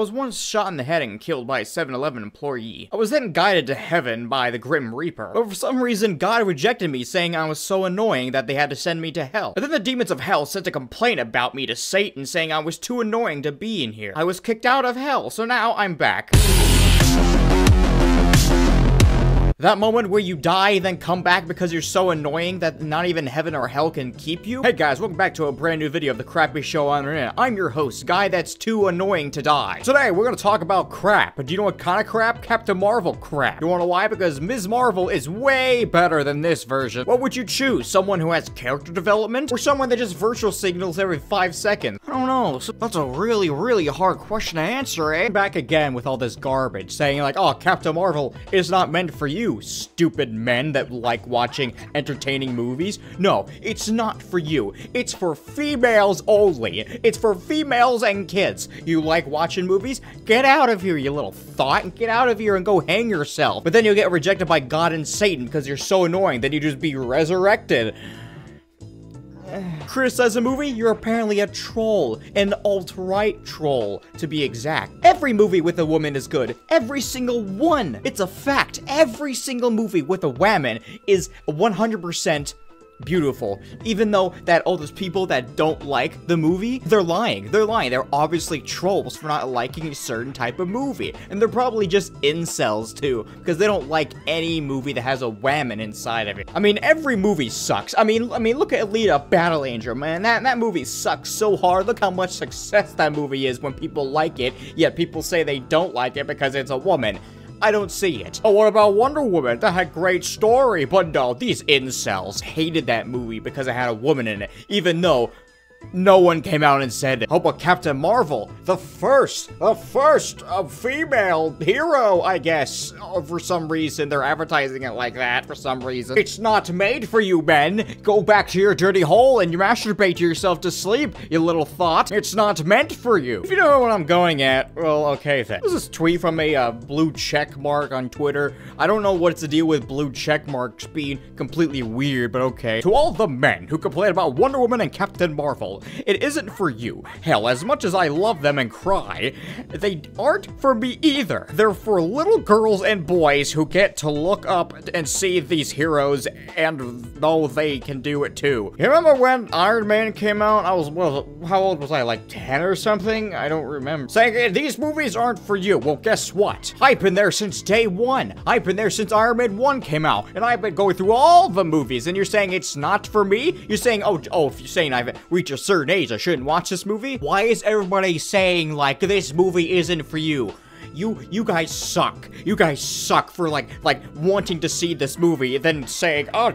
was once shot in the head and killed by a 7-Eleven employee. I was then guided to heaven by the Grim Reaper. But for some reason, God rejected me, saying I was so annoying that they had to send me to hell. But then the demons of hell sent a complaint about me to Satan, saying I was too annoying to be in here. I was kicked out of hell, so now I'm back. That moment where you die, then come back because you're so annoying that not even heaven or hell can keep you? Hey guys, welcome back to a brand new video of the crappy show on the internet. I'm your host, Guy That's Too Annoying to Die. Today, we're gonna talk about crap. But do you know what kind of crap? Captain Marvel crap. You wanna know why? Because Ms. Marvel is way better than this version. What would you choose? Someone who has character development? Or someone that just virtual signals every 5 seconds? I don't know. So that's a really hard question to answer, eh? Back again with all this garbage, saying like, oh, Captain Marvel is not meant for you, stupid men that like watching entertaining movies. No, it's not for you. It's for females only. It's for females and kids. You like watching movies? Get out of here, you little thought, and get out of here and go hang yourself. But then you'll get rejected by God and Satan because you're so annoying. Then you just be resurrected. Criticize a movie? You're apparently a troll. An alt-right troll, to be exact. Every movie with a woman is good. Every single one. It's a fact. Every single movie with a woman is 100% beautiful. Even though that all those people that don't like the movie, they're lying. They're lying. They're obviously trolls for not liking a certain type of movie. And they're probably just incels too, because they don't like any movie that has a woman inside of it. I mean, every movie sucks. I mean, look at Alita Battle Angel, man. That movie sucks so hard. Look how much success that movie is when people like it, yet people say they don't like it because it's a woman. I don't see it. Oh, what about Wonder Woman? That had great story, but no, these incels hated that movie because it had a woman in it, even though no one came out and said, how about Captain Marvel? The first female hero, I guess. Oh, for some reason, they're advertising it like that for some reason. It's not made for you, men. Go back to your dirty hole and you masturbate yourself to sleep, you little thought. It's not meant for you. If you don't know what I'm going at, well, okay then. This is a tweet from a blue check mark on Twitter. I don't know what's the deal with blue check marks being completely weird, but okay. To all the men who complain about Wonder Woman and Captain Marvel, it isn't for you. Hell, as much as I love them and cry, they aren't for me either. They're for little girls and boys who get to look up and see these heroes and know they can do it too. You remember when Iron Man came out? I was, well, how old was I? Like 10 or something? I don't remember. Saying, hey, these movies aren't for you. Well, guess what? I've been there since day one. I've been there since Iron Man 1 came out, and I've been going through all the movies, and you're saying it's not for me? You're saying, oh, if you're saying I've reached a certain age, I shouldn't watch this movie? Why is everybody saying, like, this movie isn't for you? You guys suck. You guys suck for, like, wanting to see this movie and then saying, oh,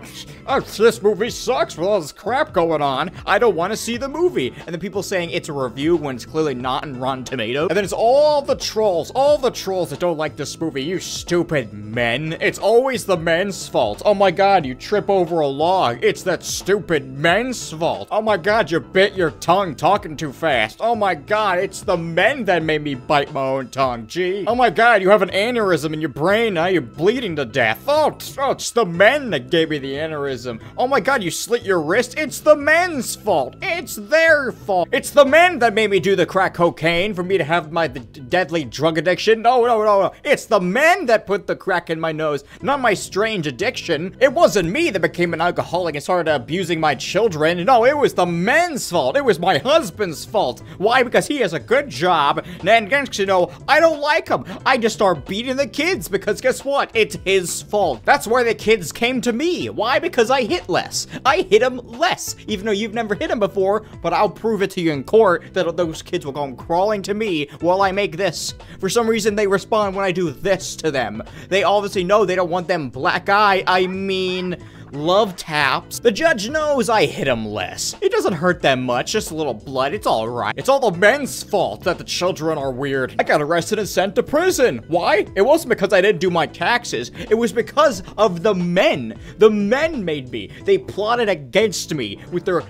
this movie sucks with all this crap going on. I don't want to see the movie. And then people saying it's a review when it's clearly not in Rotten Tomatoes. And then it's all the trolls that don't like this movie. You stupid men. It's always the men's fault. Oh my god, you trip over a log. It's that stupid men's fault. Oh my god, you bit your tongue talking too fast. Oh my god, it's the men that made me bite my own tongue. Gee. Oh my god, you have an aneurysm in your brain, now you're bleeding to death. Oh, it's the men that gave me the aneurysm. Oh my god, you slit your wrist. It's the men's fault. It's their fault. It's the men that made me do the crack cocaine for me to have my deadly drug addiction. No. It's the men that put the crack in my nose, not my strange addiction. It wasn't me that became an alcoholic and started abusing my children. No, it was the men's fault. It was my husband's fault. Why? Because he has a good job, and next you know, I don't like him. I just start beating the kids because guess what? It's his fault. That's why the kids came to me. Why? Because I hit less. I hit him less. Even though you've never hit him before, but I'll prove it to you in court that those kids will come crawling to me while I make this. For some reason, they respond when I do this to them. They obviously know they don't want them black eye. I mean, love taps. The judge knows I hit him less. It doesn't hurt them much, just a little blood. It's all right. It's all the men's fault that the children are weird. I got arrested and sent to prison. Why? It wasn't because I didn't do my taxes. It was because of the men. The men made me. They plotted against me with their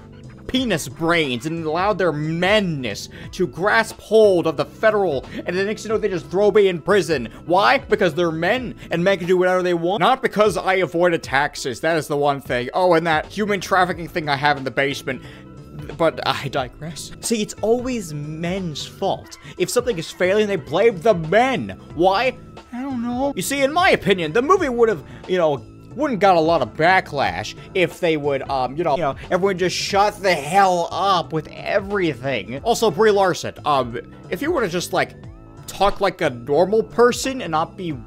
penis brains and allowed their menness to grasp hold of the federal, and the next you know they just throw me in prison. Why? Because they're men and men can do whatever they want. Not because I avoided taxes. That is the one thing. Oh, and that human trafficking thing I have in the basement. But I digress. See, it's always men's fault. If something is failing, they blame the men. Why? I don't know. You see, in my opinion, the movie would have, wouldn't got a lot of backlash if they would, everyone just shut the hell up with everything. Also, Brie Larson, if you were to just, talk like a normal person and not be,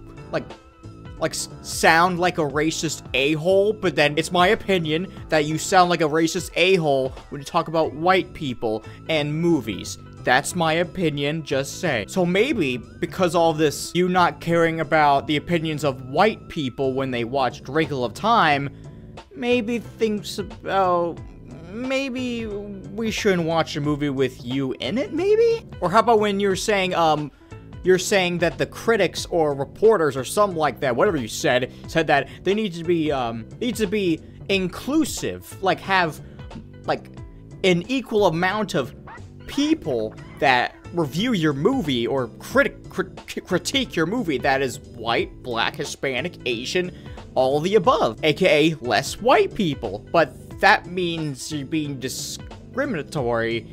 sound like a racist a-hole, but then it's my opinion that you sound like a racist a-hole when you talk about white people and movies. That's my opinion, just say. So maybe, because all this, you not caring about the opinions of white people when they watch Wrinkle of Time, maybe thinks about, maybe we shouldn't watch a movie with you in it, maybe? Or how about when you're saying that the critics or reporters or something like that, whatever you said that they need to be inclusive, have an equal amount of people that review your movie or critique your movie that is white, black, Hispanic, Asian, all the above, aka less white people. But that means you're being discriminatory,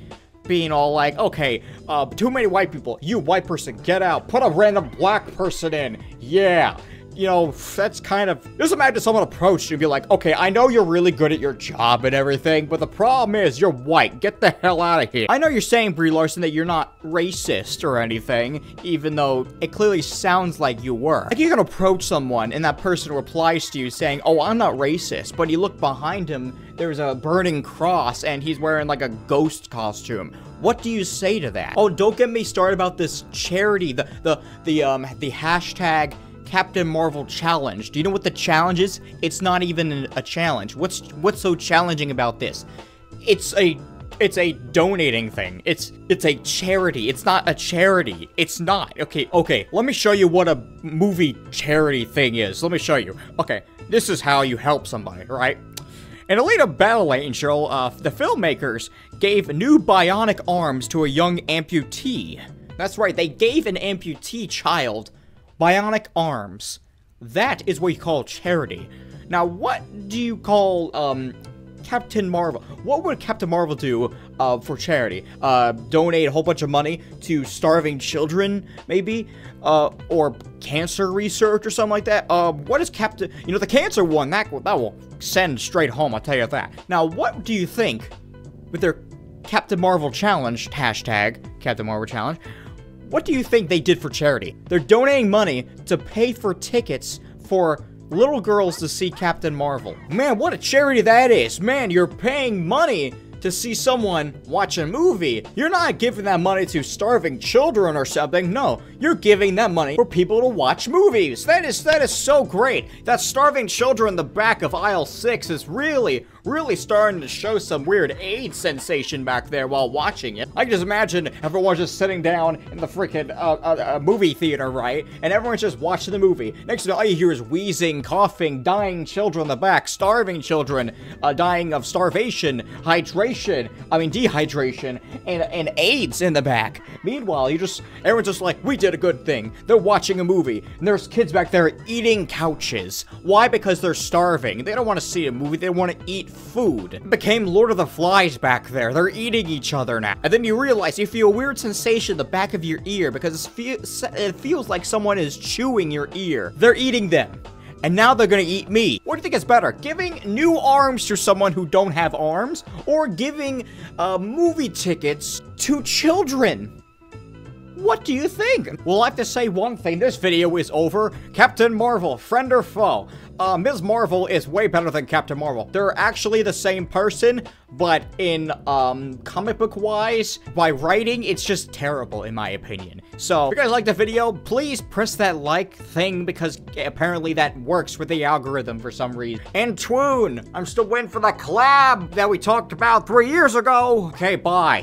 being all like, okay, too many white people, you white person, get out, put a random black person in, yeah. That's kind of, just imagine someone approached you and be like, okay, I know you're really good at your job and everything, but the problem is you're white, get the hell out of here. I know you're saying, Brie Larson, that you're not racist or anything, even though it clearly sounds like you were. You can approach someone and that person replies to you saying, oh, I'm not racist, but you look behind him, there's a burning cross and he's wearing a ghost costume. What do you say to that? Oh, don't get me started about this charity, the hashtag Captain Marvel challenge. Do you know what the challenge is? It's not even a challenge. What's so challenging about this? It's a donating thing. It's a charity. It's not a charity. It's not. Okay. Let me show you what a movie charity thing is. Let me show you. Okay, this is how you help somebody, right? In Alita Battle Angel, the filmmakers gave new bionic arms to a young amputee. That's right, they gave an amputee child bionic arms. That is what you call charity. Now, what do you call, Captain Marvel? What would Captain Marvel do, for charity? Donate a whole bunch of money to starving children, maybe? Or cancer research or something like that? What is Captain... the cancer one, that will send straight home, I'll tell you that. Now, what do you think with their Captain Marvel challenge, hashtag Captain Marvel challenge, what do you think they did for charity? They're donating money to pay for tickets for little girls to see Captain Marvel. Man, what a charity that is. Man, you're paying money to see someone watch a movie. You're not giving that money to starving children or something. No, you're giving that money for people to watch movies. That is so great. That starving children in the back of aisle 6 is really starting to show some weird AIDS sensation back there while watching it. I can just imagine everyone's just sitting down in the freaking movie theater, right? And everyone's just watching the movie. Next thing all you hear is wheezing, coughing, dying children in the back, starving children, dying of starvation, dehydration, and AIDS in the back. Meanwhile, everyone's just like, we did a good thing. They're watching a movie, and there's kids back there eating couches. Why? Because they're starving. They don't want to see a movie, they want to eat food. It became Lord of the Flies back there. They're eating each other now. And then you realize you feel a weird sensation in the back of your ear because it feels like someone is chewing your ear. They're eating them. And now they're gonna eat me. What do you think is better? Giving new arms to someone who don't have arms, or giving movie tickets to children? What do you think? Well, I have to say one thing. This video is over. Captain Marvel, friend or foe? Ms. Marvel is way better than Captain Marvel. They're actually the same person, but in, comic book-wise, by writing, it's just terrible, in my opinion. So, if you guys liked the video, please press that like thing, because apparently that works with the algorithm for some reason. And Twoon! I'm still waiting for that collab that we talked about 3 years ago! Okay, bye.